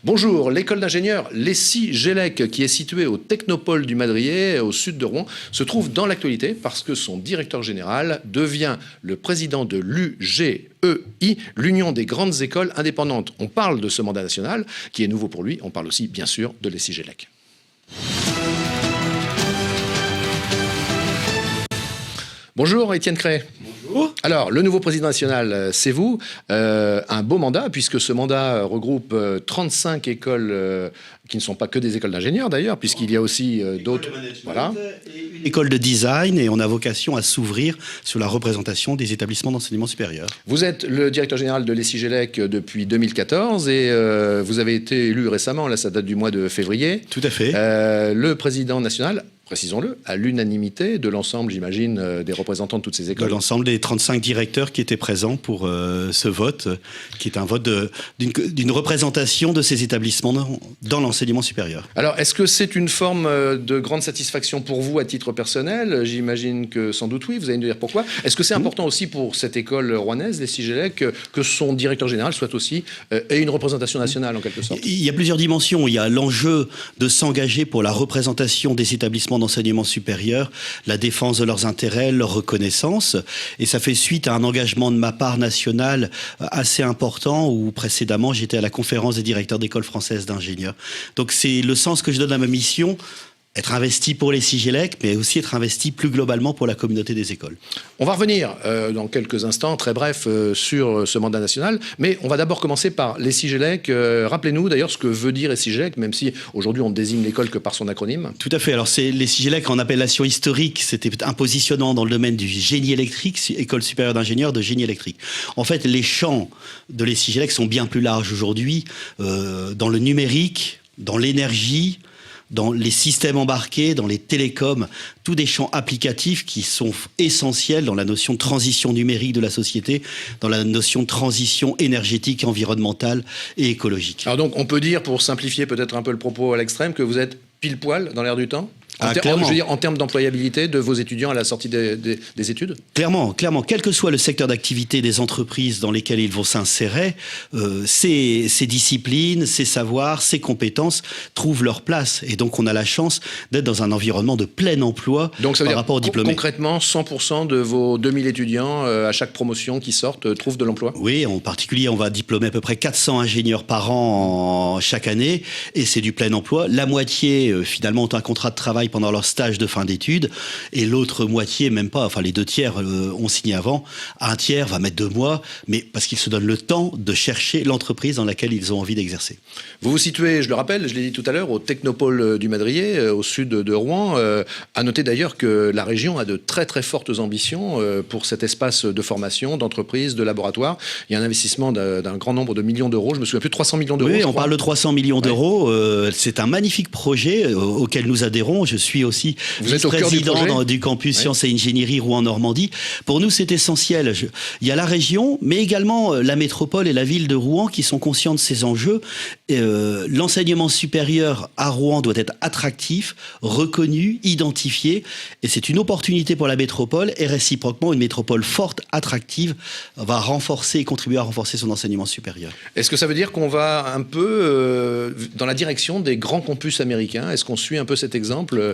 Bonjour, l'école d'ingénieurs Lessie-Gélec, qui est située au Technopole du Madrier, au sud de Rouen, se trouve dans l'actualité parce que son directeur général devient le président de l'UGEI, l'Union des grandes écoles indépendantes. On parle de ce mandat national qui est nouveau pour lui, on parle aussi bien sûr de Lessie-Gélec. Bonjour Étienne Cray. Bonjour. Alors, le nouveau président national, c'est vous. Un beau mandat, puisque ce mandat regroupe 35 écoles qui ne sont pas que des écoles d'ingénieurs d'ailleurs, puisqu'il y a aussi d'autres. Voilà. Une école de design, et on a vocation à s'ouvrir sur la représentation des établissements d'enseignement supérieur. Vous êtes le directeur général de Lessie-Gélec depuis 2014 et vous avez été élu récemment, là ça date du mois de février. Tout à fait. Le président national, précisons-le, à l'unanimité de l'ensemble, j'imagine, des représentants de toutes ces écoles. De l'ensemble des 35 directeurs qui étaient présents pour ce vote, qui est un vote d'une représentation de ces établissements dans l'enseignement supérieur. Alors, est-ce que c'est une forme de grande satisfaction pour vous à titre personnel? J'imagine que sans doute oui, vous allez nous dire pourquoi. Est-ce que c'est important aussi pour cette école rouennaise, Lessie-Gélec, que son directeur général soit aussi ait une représentation nationale en quelque sorte? Il y a plusieurs dimensions. Il y a l'enjeu de s'engager pour la représentation des établissements d'enseignement supérieur, la défense de leurs intérêts, leur reconnaissance. Et ça fait suite à un engagement de ma part national assez important où précédemment j'étais à la conférence des directeurs d'écoles françaises d'ingénieurs. Donc c'est le sens que je donne à ma mission. Être investi pour Lessie-Gélec, mais aussi être investi plus globalement pour la communauté des écoles. On va revenir dans quelques instants, très bref, sur ce mandat national, mais on va d'abord commencer par Lessie-Gélec. Rappelez-nous d'ailleurs ce que veut dire Lessie-Gélec, même si aujourd'hui on ne désigne l'école que par son acronyme. Tout à fait. Alors c'est Lessie-Gélec en appellation historique, c'était un positionnement dans le domaine du génie électrique, école supérieure d'ingénieurs de génie électrique. En fait, les champs de Lessie-Gélec sont bien plus larges aujourd'hui, dans le numérique, dans l'énergie, dans les systèmes embarqués, dans les télécoms, tous des champs applicatifs qui sont essentiels dans la notion de transition numérique de la société, dans la notion de transition énergétique, environnementale et écologique. Alors donc on peut dire, pour simplifier peut-être un peu le propos à l'extrême, que vous êtes pile poil dans l'air du temps? Je veux dire, en termes d'employabilité de vos étudiants à la sortie des études? Clairement. Quel que soit le secteur d'activité des entreprises dans lesquelles ils vont s'insérer, ces disciplines, ces savoirs, ces compétences trouvent leur place. Et donc, on a la chance d'être dans un environnement de plein emploi par rapport aux diplômés. Concrètement, 100% de vos 2000 étudiants à chaque promotion qui sortent trouvent de l'emploi? Oui, en particulier, on va diplômer à peu près 400 ingénieurs par an chaque année. Et c'est du plein emploi. La moitié, finalement, ont un contrat de travail pendant leur stage de fin d'études, et l'autre moitié, même pas, enfin les 2 tiers ont signé avant, un tiers va mettre 2 mois, mais parce qu'ils se donnent le temps de chercher l'entreprise dans laquelle ils ont envie d'exercer. Vous vous situez, je le rappelle, je l'ai dit tout à l'heure, au Technopole du Madrier, au sud de Rouen. À noter d'ailleurs que la région a de très très fortes ambitions pour cet espace de formation, d'entreprise, de laboratoire. Il y a un investissement d'un grand nombre de millions d'euros, je me souviens plus de 300 millions d'euros. Oui, on parle de 300 millions d'euros. C'est un magnifique projet auquel nous adhérons. Je suis aussi vice-président du campus Sciences et Ingénierie Rouen-Normandie. Pour nous, c'est essentiel. Il y a la région, mais également la métropole et la ville de Rouen qui sont conscients de ces enjeux. L'enseignement supérieur à Rouen doit être attractif, reconnu, identifié. Et c'est une opportunité pour la métropole, et réciproquement, une métropole forte, attractive, va renforcer et contribuer à renforcer son enseignement supérieur. Est-ce que ça veut dire qu'on va un peu dans la direction des grands campus américains? Est-ce qu'on suit un peu cet exemple?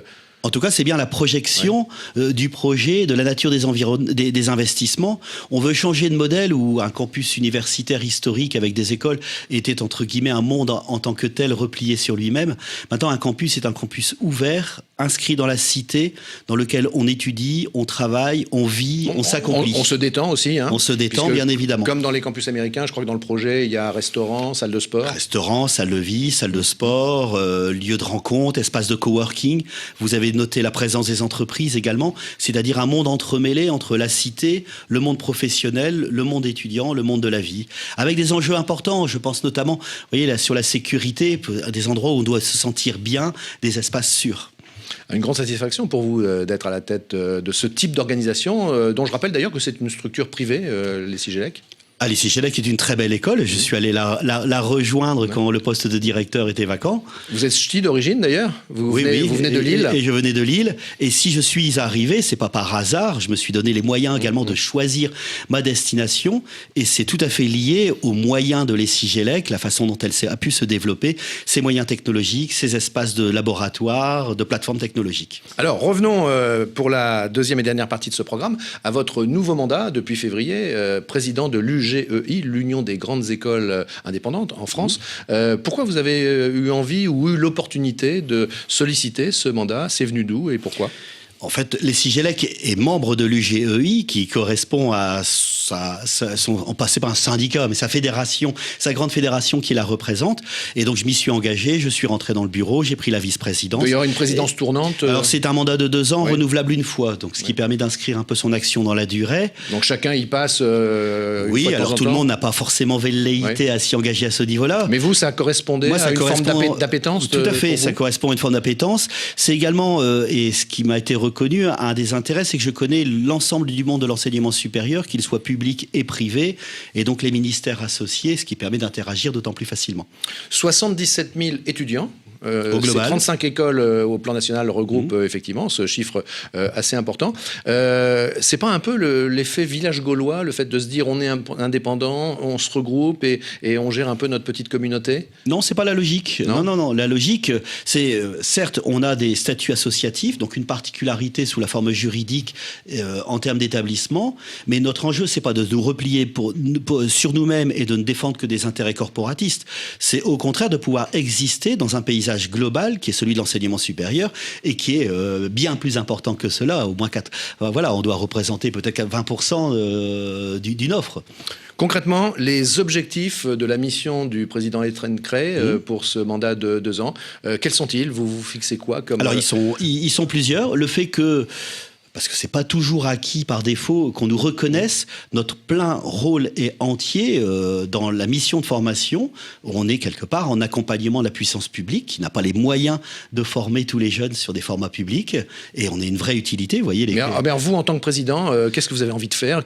En tout cas, c'est bien la projection du projet, de la nature des investissements. On veut changer de modèle où un campus universitaire historique avec des écoles était entre guillemets un monde en tant que tel replié sur lui-même. Maintenant, un campus est un campus ouvert, inscrit dans la cité, dans lequel on étudie, on travaille, on vit, on s'accomplit. On se détend aussi. Hein, on se détend, bien évidemment. Comme dans les campus américains, je crois que dans le projet, il y a restaurant, salle de sport. Restaurant, salle de vie, salle de sport, lieu de rencontre, espace de coworking. Vous avez noté la présence des entreprises également, c'est-à-dire un monde entremêlé entre la cité, le monde professionnel, le monde étudiant, le monde de la vie, avec des enjeux importants. Je pense notamment, vous voyez, là, sur la sécurité, des endroits où on doit se sentir bien, des espaces sûrs. Une grande satisfaction pour vous d'être à la tête de ce type d'organisation, dont je rappelle d'ailleurs que c'est une structure privée, Lessie-Gélec. L'ESI Gélec est une très belle école. Je suis allé la rejoindre quand le poste de directeur était vacant. Vous êtes ch'ti d'origine d'ailleurs ? Vous venez de Lille ? Et je venais de Lille. Et si je suis arrivé, c'est pas par hasard. Je me suis donné les moyens également de choisir ma destination. Et c'est tout à fait lié aux moyens de l'ESI Gélec, la façon dont elle a pu se développer, ses moyens technologiques, ses espaces de laboratoire, de plateformes technologiques. Alors revenons pour la deuxième et dernière partie de ce programme à votre nouveau mandat depuis février, président de l'UGEI, l'Union des grandes écoles indépendantes en France. Pourquoi vous avez eu envie ou eu l'opportunité de solliciter ce mandat ? C'est venu d'où et pourquoi ? En fait, l'ESI Gélec est membre de l'UGEI, qui correspond à c'est pas un syndicat, mais sa fédération, sa grande fédération qui la représente. Et donc, je m'y suis engagé, je suis rentré dans le bureau, j'ai pris la vice-présidence. Il y aura une présidence tournante. Alors, c'est un mandat de 2 ans, renouvelable une fois, donc ce qui permet d'inscrire un peu son action dans la durée. Donc, chacun y passe. Oui, alors tout le monde n'a pas forcément velléité à s'y engager à ce niveau-là. Mais vous, ça correspondait à une forme d'appétence ? Tout à fait, ça correspond à une forme d'appétence. C'est également, et ce qui m'a été reconnu, un des intérêts, c'est que je connais l'ensemble du monde de l'enseignement supérieur, qu'il soit public et privé, et donc les ministères associés, ce qui permet d'interagir d'autant plus facilement. 77 000 étudiants. Au global. 35 écoles au plan national regroupent effectivement ce chiffre assez important. C'est pas un peu l'effet village gaulois, le fait de se dire on est indépendant, on se regroupe et on gère un peu notre petite communauté ? Non, c'est pas la logique. Non. La logique, c'est certes, on a des statuts associatifs, donc une particularité sous la forme juridique en termes d'établissement, mais notre enjeu, c'est pas de nous replier sur nous-mêmes et de ne défendre que des intérêts corporatistes. C'est au contraire de pouvoir exister dans un paysage global qui est celui de l'enseignement supérieur et qui est bien plus important que cela. Au moins on doit représenter peut-être 20% d'une offre. Concrètement, les objectifs de la mission du président Étienne Crey pour ce mandat de 2 ans, quels sont-ils ? Vous vous fixez quoi comme... Alors, ils sont plusieurs. Le fait que... Parce que c'est pas toujours acquis par défaut qu'on nous reconnaisse notre plein rôle et entier dans la mission de formation. On est quelque part en accompagnement de la puissance publique qui n'a pas les moyens de former tous les jeunes sur des formats publics et on est une vraie utilité. Vous voyez vous, en tant que président, qu'est-ce que vous avez envie de faire ?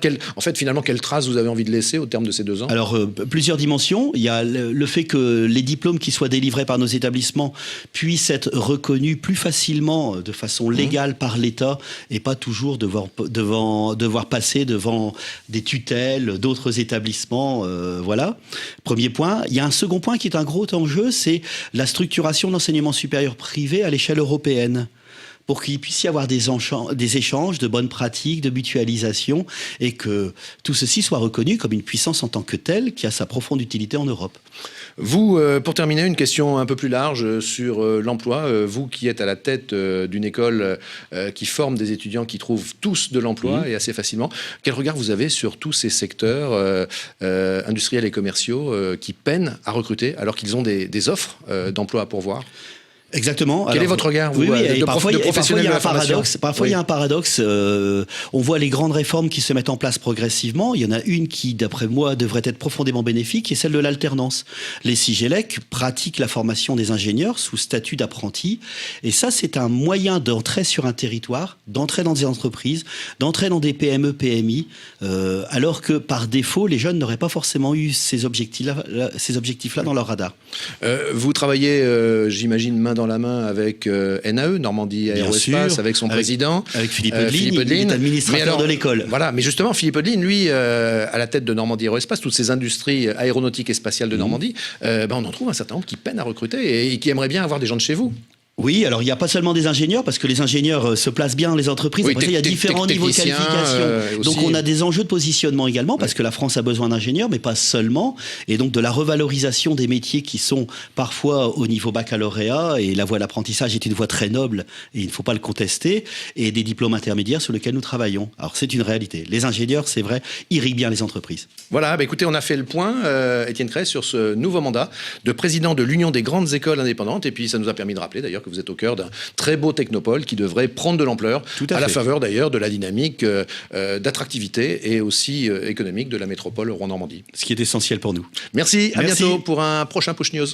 Finalement, quelle trace vous avez envie de laisser au terme de ces 2 ans ? Alors, plusieurs dimensions. Il y a le fait que les diplômes qui soient délivrés par nos établissements puissent être reconnus plus facilement de façon légale par l'État et pas toujours devoir passer devant des tutelles d'autres établissements. Voilà. Premier point. Il y a un second point qui est un gros enjeu, c'est la structuration de l'enseignement supérieur privé à l'échelle européenne, pour qu'il puisse y avoir des échanges de bonnes pratiques, de mutualisation, et que tout ceci soit reconnu comme une puissance en tant que telle qui a sa profonde utilité en Europe. Vous, pour terminer, une question un peu plus large sur l'emploi. Vous qui êtes à la tête d'une école qui forme des étudiants qui trouvent tous de l'emploi et assez facilement, quel regard vous avez sur tous ces secteurs industriels et commerciaux qui peinent à recruter alors qu'ils ont des offres d'emploi à pourvoir ? Exactement. Quel est votre regard, vous, parfois, il y a un paradoxe. Parfois, il y a un paradoxe. On voit les grandes réformes qui se mettent en place progressivement. Il y en a une qui, d'après moi, devrait être profondément bénéfique, qui est celle de l'alternance. L'ESI Gélec pratique la formation des ingénieurs sous statut d'apprenti. Et ça, c'est un moyen d'entrer sur un territoire, d'entrer dans des entreprises, d'entrer dans des PME, PMI, alors que, par défaut, les jeunes n'auraient pas forcément eu ces objectifs-là dans leur radar. Vous travaillez, j'imagine, main dans la main avec NAE, Normandie Aéroespace, avec son président. Avec Philippe Audeline, il est administrateur de l'école. Voilà, mais justement, Philippe Audeline, lui, à la tête de Normandie Aéroespace, toutes ces industries aéronautiques et spatiales de Normandie, on en trouve un certain nombre qui peinent à recruter et qui aimeraient bien avoir des gens de chez vous. Oui, alors il n'y a pas seulement des ingénieurs, parce que les ingénieurs se placent bien dans les entreprises. Après, il y a différents niveaux de qualification. Donc on a des enjeux de positionnement également, parce que la France a besoin d'ingénieurs, mais pas seulement. Et donc de la revalorisation des métiers qui sont parfois au niveau baccalauréat, et la voie d'apprentissage est une voie très noble, et il ne faut pas le contester, et des diplômes intermédiaires sur lesquels nous travaillons. Alors c'est une réalité. Les ingénieurs, c'est vrai, irriguent bien les entreprises. Voilà, écoutez, on a fait le point, Étienne Crey, sur ce nouveau mandat de président de l'Union des grandes écoles indépendantes, et puis ça nous a permis de rappeler d'ailleurs que vous êtes au cœur d'un très beau technopole qui devrait prendre de l'ampleur à la faveur d'ailleurs de la dynamique d'attractivité et aussi économique de la métropole Rouen-Normandie. Ce qui est essentiel pour nous. Merci, à bientôt pour un prochain Push News.